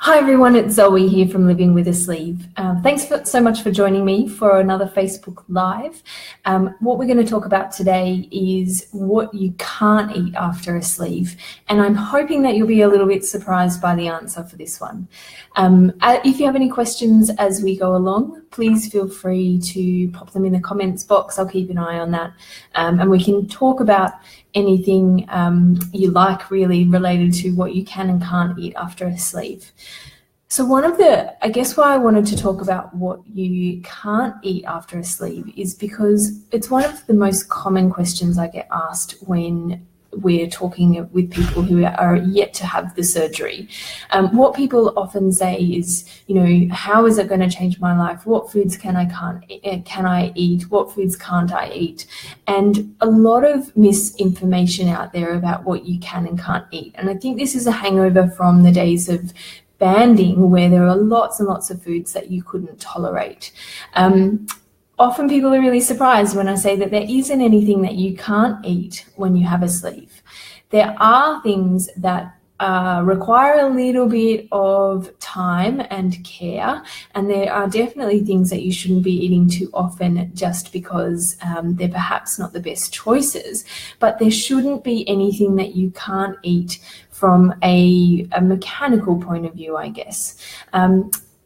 Hi everyone, it's Zoe here from Living with a Sleeve. Thanks so much for joining me for another Facebook Live. What we're going to talk about today is what you can't eat after a sleeve, and I'm hoping that you'll be a little bit surprised by the answer for this one. If you have any questions as we go along, please feel free to pop them in the comments box. I'll keep an eye on that, and we can talk about anything you like really related to what you can and can't eat after a sleeve. So I guess why I wanted to talk about what you can't eat after a sleeve is because it's one of the most common questions I get asked when we're talking with people who are yet to have the surgery. What people often say is, how is it going to change my life? What foods can I eat? What foods can't I eat? And a lot of misinformation out there about what you can and can't eat. And I think this is a hangover from the days of banding, where there are lots and lots of foods that you couldn't tolerate. Often people are really surprised when I say that there isn't anything that you can't eat when you have a sleeve. There are things that require a little bit of time and care, and there are definitely things that you shouldn't be eating too often just because they're perhaps not the best choices, but there shouldn't be anything that you can't eat from a mechanical point of view, I guess.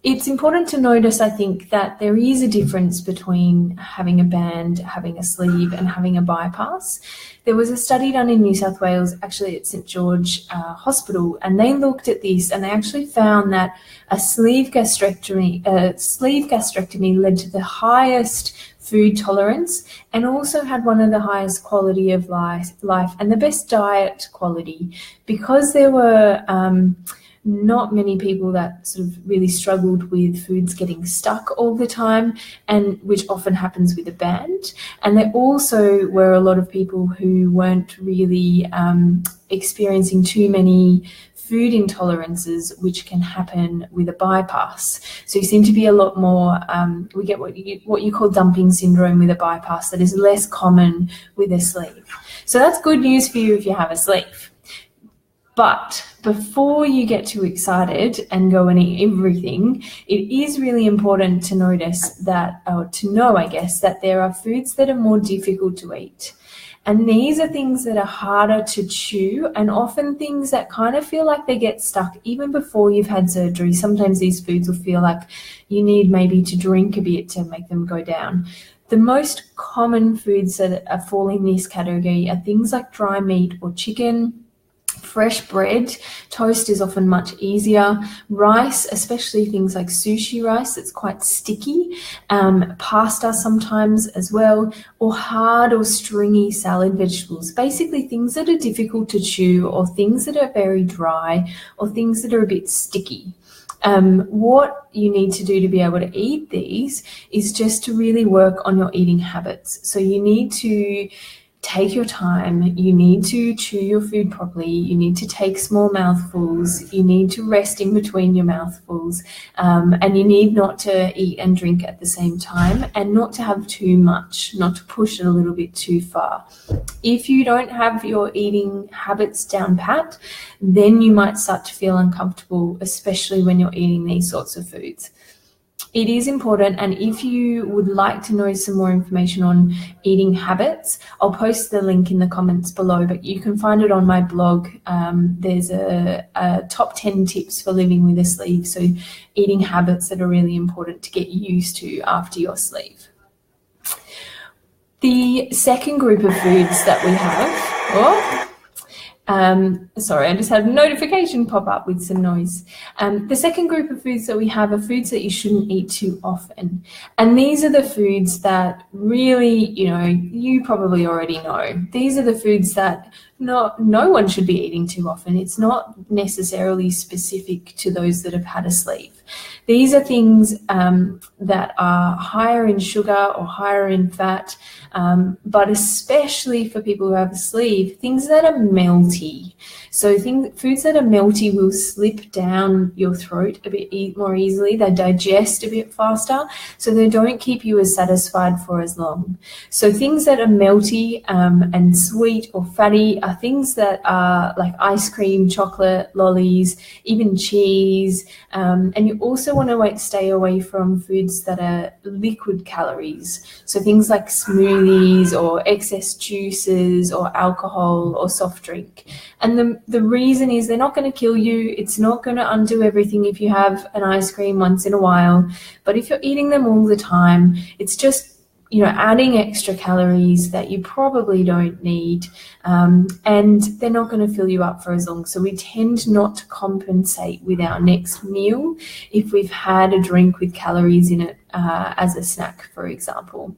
It's important to notice, I think, that there is a difference between having a band, having a sleeve, and having a bypass. There was a study done in New South Wales, actually at St George Hospital, and they looked at this and they actually found that a sleeve gastrectomy led to the highest food tolerance and also had one of the highest quality of life and the best diet quality, because there were not many people that sort of really struggled with foods getting stuck all the time, and which often happens with a band. And there also were a lot of people who weren't really experiencing too many food intolerances, which can happen with a bypass. So you seem to be a lot more, we get what you call dumping syndrome with a bypass that is less common with a sleeve. So that's good news for you if you have a sleeve. But before you get too excited and go and eat everything, it is really important to notice that, or to know, I guess, that there are foods that are more difficult to eat. And these are things that are harder to chew, and often things that kind of feel like they get stuck even before you've had surgery. Sometimes these foods will feel like you need maybe to drink a bit to make them go down. The most common foods that fall in this category are things like dry meat or chicken, fresh bread. Toast is often much easier. Rice, especially things like sushi rice, that's quite sticky. Pasta sometimes as well, or hard or stringy salad vegetables. Basically things that are difficult to chew, or things that are very dry, or things that are a bit sticky. What you need to do to be able to eat these is just to really work on your eating habits. So you need to take your time, you need to chew your food properly, you need to take small mouthfuls, you need to rest in between your mouthfuls, and you need not to eat and drink at the same time, and not to have too much, not to push it a little bit too far. If you don't have your eating habits down pat, then you might start to feel uncomfortable, especially when you're eating these sorts of foods. It is important, and if you would like to know some more information on eating habits, I'll post the link in the comments below, but you can find it on my blog. There's a top 10 tips for living with a sleeve, so eating habits that are really important to get used to after your sleeve. The second group of foods that we have, sorry, I just had a notification pop up with some noise. The second group of foods that we have are foods that you shouldn't eat too often. And these are the foods that really, you probably already know. These are the foods that no one should be eating too often. It's not necessarily specific to those that have had a sleeve. These are things that are higher in sugar or higher in fat, but especially for people who have a sleeve, things that are melty. So foods that are melty will slip down your throat a bit more easily. They digest a bit faster, so they don't keep you as satisfied for as long. So things that are melty and sweet or fatty are things that are like ice cream, chocolate, lollies, even cheese. And you also want to stay away from foods that are liquid calories. So things like smoothies or excess juices or alcohol or soft drink. And the reason is they're not going to kill you. It's not going to undo everything if you have an ice cream once in a while. But if you're eating them all the time, it's just adding extra calories that you probably don't need, and they're not going to fill you up for as long. So we tend not to compensate with our next meal if we've had a drink with calories in it as a snack, for example.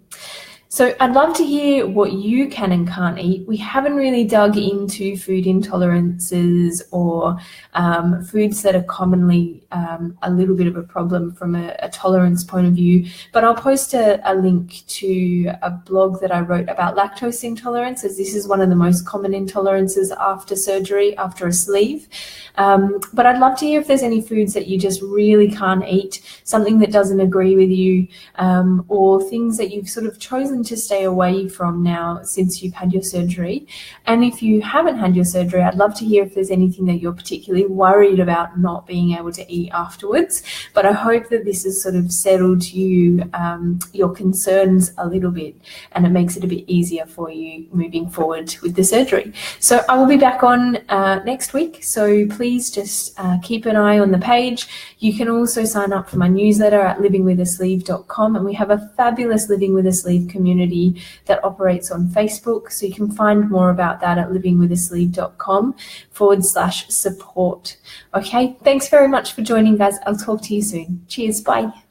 So I'd love to hear what you can and can't eat. We haven't really dug into food intolerances or foods that are commonly a little bit of a problem from a tolerance point of view, but I'll post a link to a blog that I wrote about lactose intolerance, as this is one of the most common intolerances after surgery, after a sleeve. But I'd love to hear if there's any foods that you just really can't eat, something that doesn't agree with you, or things that you've sort of chosen to stay away from now since you've had your surgery. And if you haven't had your surgery, I'd love to hear if there's anything that you're particularly worried about not being able to eat afterwards. But I hope that this has sort of settled your concerns a little bit, and it makes it a bit easier for you moving forward with the surgery. So I will be back on next week, so please just keep an eye on the page. You can also sign up for my newsletter at livingwithasleeve.com, and we have a fabulous Living with a Sleeve community that operates on Facebook, so you can find more about that at livingwithasleeve.com/support. Okay, thanks very much for joining, guys. I'll talk to you soon. Cheers, bye.